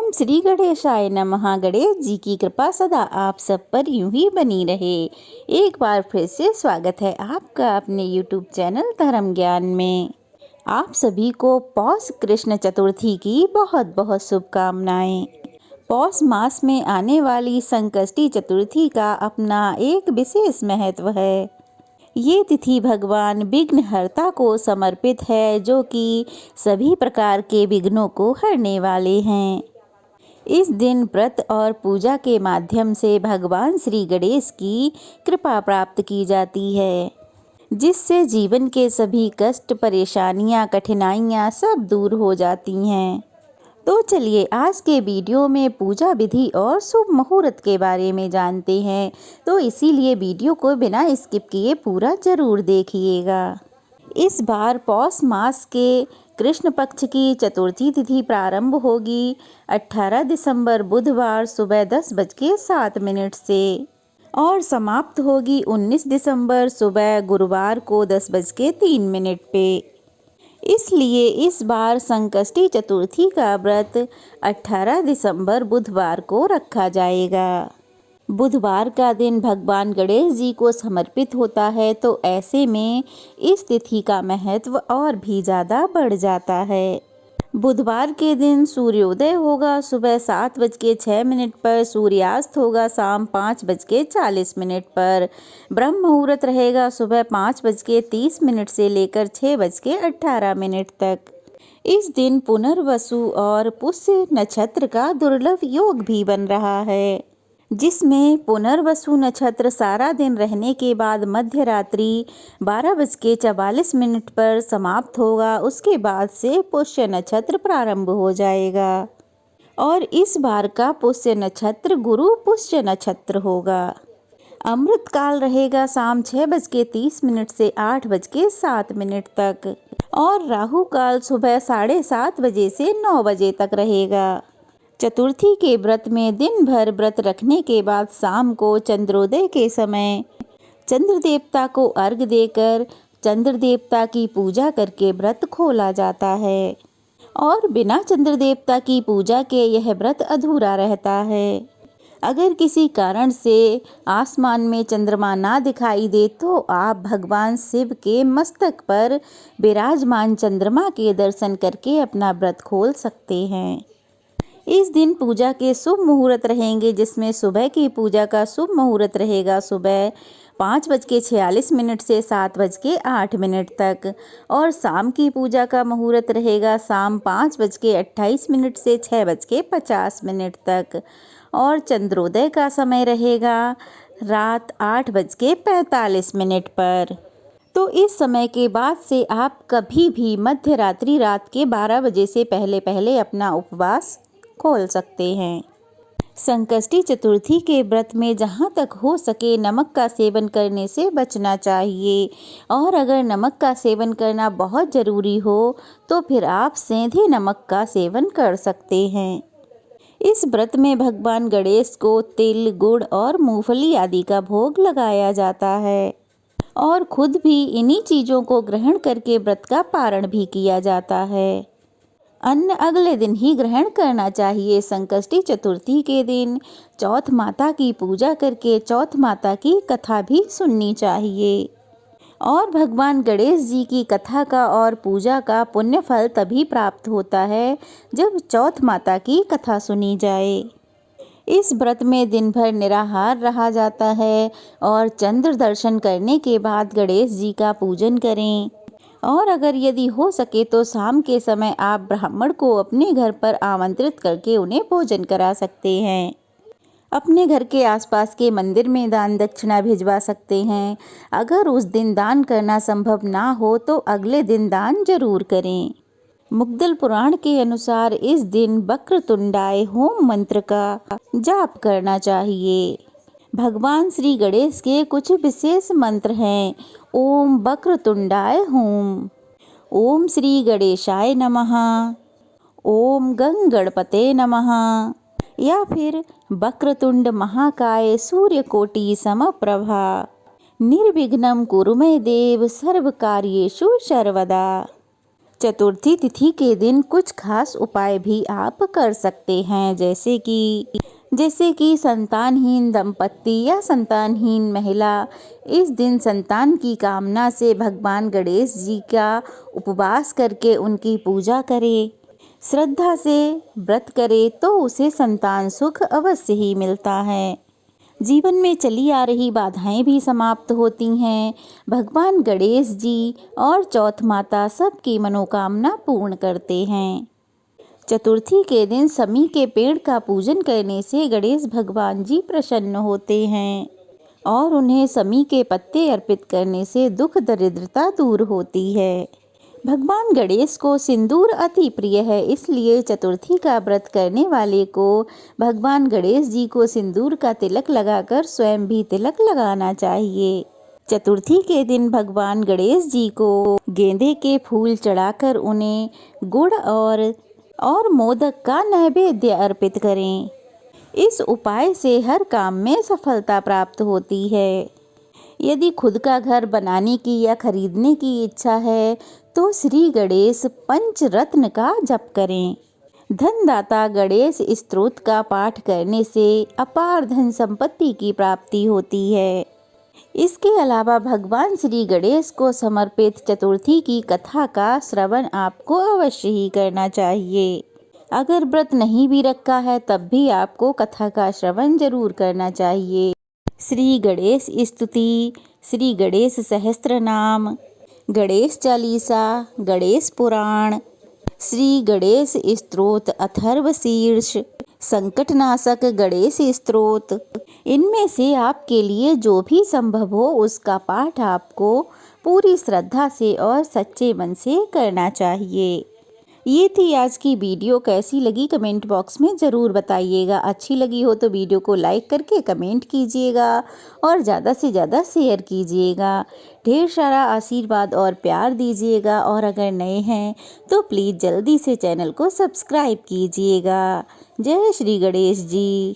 ओम श्री गणेशाय नमः। गणेश जी की कृपा सदा आप सब पर यूं ही बनी रहे। एक बार फिर से स्वागत है आपका अपने YouTube चैनल धर्म ज्ञान में। आप सभी को पौष कृष्ण चतुर्थी की बहुत बहुत शुभकामनाएं। पौष मास में आने वाली संकष्टी चतुर्थी का अपना एक विशेष महत्व है। ये तिथि भगवान विघ्नहर्ता को समर्पित है, जो कि सभी प्रकार के विघ्नों को हरने वाले हैं। इस दिन व्रत और पूजा के माध्यम से भगवान श्री गणेश की कृपा प्राप्त की जाती है, जिससे जीवन के सभी कष्ट, परेशानियां, कठिनाइयां सब दूर हो जाती हैं। तो चलिए आज के वीडियो में पूजा विधि और शुभ मुहूर्त के बारे में जानते हैं। तो इसीलिए वीडियो को बिना स्किप किए पूरा जरूर देखिएगा। इस बार पौष मास के कृष्ण पक्ष की चतुर्थी तिथि प्रारंभ होगी 18 दिसंबर बुधवार सुबह 10:07 से और समाप्त होगी 19 दिसंबर सुबह गुरुवार को 10:03 पे। इसलिए इस बार संकष्टी चतुर्थी का व्रत 18 दिसंबर बुधवार को रखा जाएगा। बुधवार का दिन भगवान गणेश जी को समर्पित होता है, तो ऐसे में इस तिथि का महत्व और भी ज़्यादा बढ़ जाता है। बुधवार के दिन सूर्योदय होगा सुबह 7:06 पर, सूर्यास्त होगा शाम 5:40 पर। ब्रह्म मुहूर्त रहेगा सुबह 5:30 से लेकर 6:18 तक। इस दिन पुनर्वसु और पुष्य नक्षत्र का दुर्लभ योग भी बन रहा है, जिसमें पुनर्वसु नक्षत्र सारा दिन रहने के बाद मध्य रात्रि 12:44 पर समाप्त होगा। उसके बाद से पुष्य नक्षत्र प्रारंभ हो जाएगा और इस बार का पुष्य नक्षत्र गुरु पुष्य नक्षत्र होगा। अमृत काल रहेगा शाम 6:30 से 8:07 तक और राहु काल सुबह 7:30 बजे से 9 बजे तक रहेगा। चतुर्थी के व्रत में दिन भर व्रत रखने के बाद शाम को चंद्रोदय के समय चंद्र देवता को अर्घ्य देकर चंद्र देवता की पूजा करके व्रत खोला जाता है और बिना चंद्र देवता की पूजा के यह व्रत अधूरा रहता है। अगर किसी कारण से आसमान में चंद्रमा ना दिखाई दे तो आप भगवान शिव के मस्तक पर विराजमान चंद्रमा के दर्शन करके अपना व्रत खोल सकते हैं। इस दिन पूजा के शुभ मुहूर्त रहेंगे, जिसमें सुबह की पूजा का शुभ मुहूर्त रहेगा सुबह 5:46 से 7:08 तक और शाम की पूजा का मुहूर्त रहेगा शाम 5:28 से 6:50 तक और चंद्रोदय का समय रहेगा रात 8:45 पर। तो इस समय के बाद से आप कभी भी मध्य रात्रि रात के 12 बजे से पहले पहले अपना उपवास खोल सकते हैं। संकष्टी चतुर्थी के व्रत में जहाँ तक हो सके नमक का सेवन करने से बचना चाहिए और अगर नमक का सेवन करना बहुत ज़रूरी हो तो फिर आप सेंधे नमक का सेवन कर सकते हैं। इस व्रत में भगवान गणेश को तिल, गुड़ और मूंगफली आदि का भोग लगाया जाता है और खुद भी इन्हीं चीज़ों को ग्रहण करके व्रत का पारण भी किया जाता है। अन्न अगले दिन ही ग्रहण करना चाहिए। संकष्टी चतुर्थी के दिन चौथ माता की पूजा करके चौथ माता की कथा भी सुननी चाहिए और भगवान गणेश जी की कथा का और पूजा का पुण्य फल तभी प्राप्त होता है जब चौथ माता की कथा सुनी जाए। इस व्रत में दिन भर निराहार रहा जाता है और चंद्र दर्शन करने के बाद गणेश जी का पूजन करें और अगर यदि हो सके तो शाम के समय आप ब्राह्मण को अपने घर पर आमंत्रित करके उन्हें भोजन करा सकते हैं। अपने घर के आसपास के मंदिर में दान दक्षिणा भिजवा सकते हैं। अगर उस दिन दान करना संभव ना हो तो अगले दिन दान जरूर करें। मुग्दल पुराण के अनुसार इस दिन वक्रतुंडाय होम मंत्र का जाप करना चाहिए। भगवान श्री गणेश के कुछ विशेष मंत्र हैं। ओम वक्रतुंडाय होम, ओम श्री गणेशाय नमः, ओम गंग गणपते नमः या फिर वक्रतुंड महाकाय सूर्यकोटि समप्रभा, निर्विघ्नं कुरु मे देव सर्व कार्येषु सर्वदा। चतुर्थी तिथि के दिन कुछ खास उपाय भी आप कर सकते हैं, जैसे कि संतानहीन दंपत्ति या संतानहीन महिला इस दिन संतान की कामना से भगवान गणेश जी का उपवास करके उनकी पूजा करे, श्रद्धा से व्रत करे तो उसे संतान सुख अवश्य ही मिलता है। जीवन में चली आ रही बाधाएं भी समाप्त होती हैं। भगवान गणेश जी और चौथ माता सबकी मनोकामना पूर्ण करते हैं। चतुर्थी के दिन समी के पेड़ का पूजन करने से गणेश भगवान जी प्रसन्न होते हैं और उन्हें समी के पत्ते अर्पित करने से दुख दरिद्रता दूर होती है। भगवान गणेश को सिंदूर अति प्रिय है, इसलिए चतुर्थी का व्रत करने वाले को भगवान गणेश जी को सिंदूर का तिलक लगाकर स्वयं भी तिलक लगाना चाहिए। चतुर्थी के दिन भगवान गणेश जी को गेंदे के फूल चढ़ाकर उन्हें गुड़ और मोदक का नैवेद्य अर्पित करें। इस उपाय से हर काम में सफलता प्राप्त होती है। यदि खुद का घर बनाने की या खरीदने की इच्छा है तो श्री गणेश पंचरत्न का जप करें। धनदाता गणेश स्तोत्र का पाठ करने से अपार धन संपत्ति की प्राप्ति होती है। इसके अलावा भगवान श्री गणेश को समर्पित चतुर्थी की कथा का श्रवण आपको अवश्य ही करना चाहिए। अगर व्रत नहीं भी रखा है तब भी आपको कथा का श्रवण जरूर करना चाहिए। श्री गणेश स्तुति, श्री गणेश सहस्त्र नाम, गणेश चालीसा, गणेश पुराण, श्री गणेश स्तोत्र अथर्व शीर्ष, संकटनाशक गणेश स्तोत्र, इनमें से आपके लिए जो भी संभव हो उसका पाठ आपको पूरी श्रद्धा से और सच्चे मन से करना चाहिए। ये थी आज की वीडियो। कैसी लगी कमेंट बॉक्स में ज़रूर बताइएगा। अच्छी लगी हो तो वीडियो को लाइक करके कमेंट कीजिएगा और ज़्यादा से ज़्यादा शेयर कीजिएगा। ढेर सारा आशीर्वाद और प्यार दीजिएगा और अगर नए हैं तो प्लीज़ जल्दी से चैनल को सब्सक्राइब कीजिएगा। जय श्री गणेश जी।